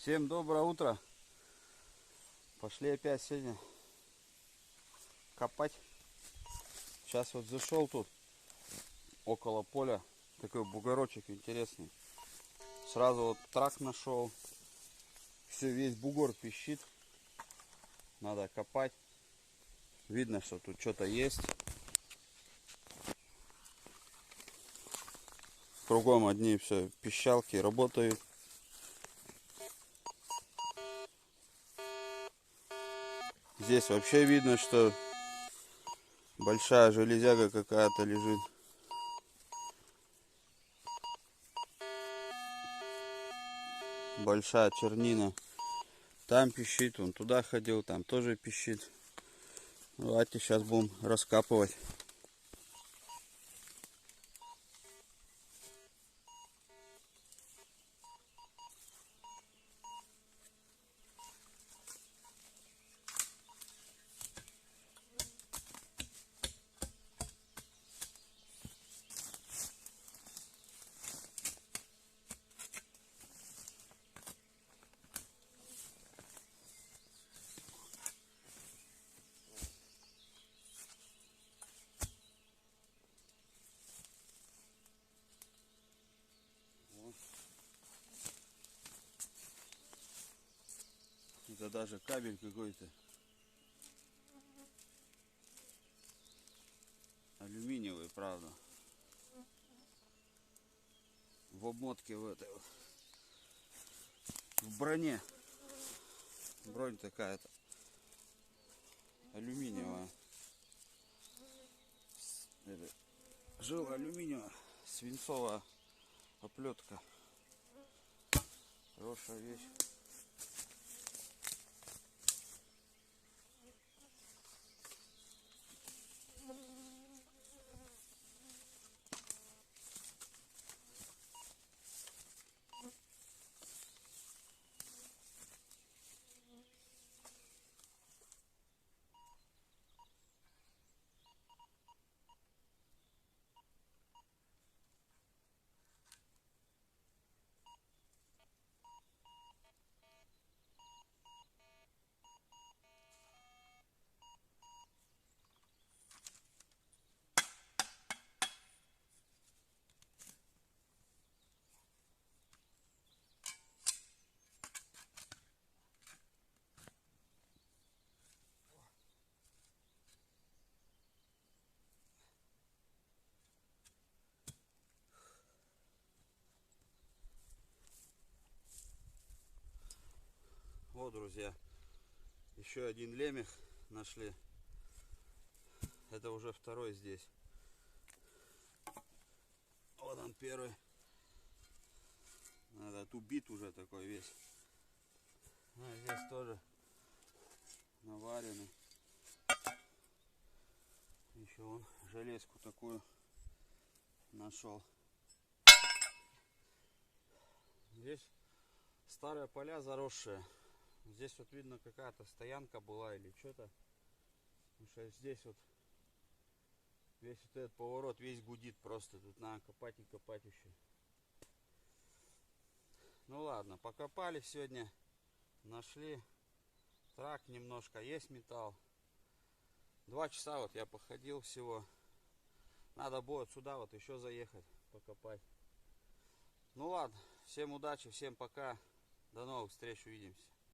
Всем доброе утро. Пошли опять сегодня копать. Сейчас вот зашел тут около поля. Такой бугорочек интересный. Сразу вот трак нашел. Все, весь бугор пищит. Надо копать. Видно, что тут что-то есть. Кругом одни все пищалки работают. Здесь вообще видно, что большая железяка какая-то лежит. Большая чернина. Там пищит, он туда ходил, там тоже пищит. Давайте сейчас будем раскапывать. Это даже кабель какой-то. Алюминиевый, правда. В обмотке в этой вот. В броне. Бронь такая-то. Алюминиевая. Жила алюминиевая. Свинцовая оплетка. Хорошая вещь. Вот, друзья, еще один лемех нашли. Это уже второй здесь. Вот он первый. Этот убит уже такой весь. А здесь тоже наваренный. Еще он железку такую нашел. Здесь старые поля заросшие. Здесь вот видно, какая-то стоянка была или что-то. Потому что здесь вот весь вот этот поворот весь гудит просто. Тут надо копать и копать еще. Ну ладно, покопали сегодня. Нашли трак немножко. Есть металл. 2 часа вот я походил всего. Надо будет сюда вот еще заехать, покопать. Ну ладно, всем удачи, всем пока. До новых встреч, увидимся.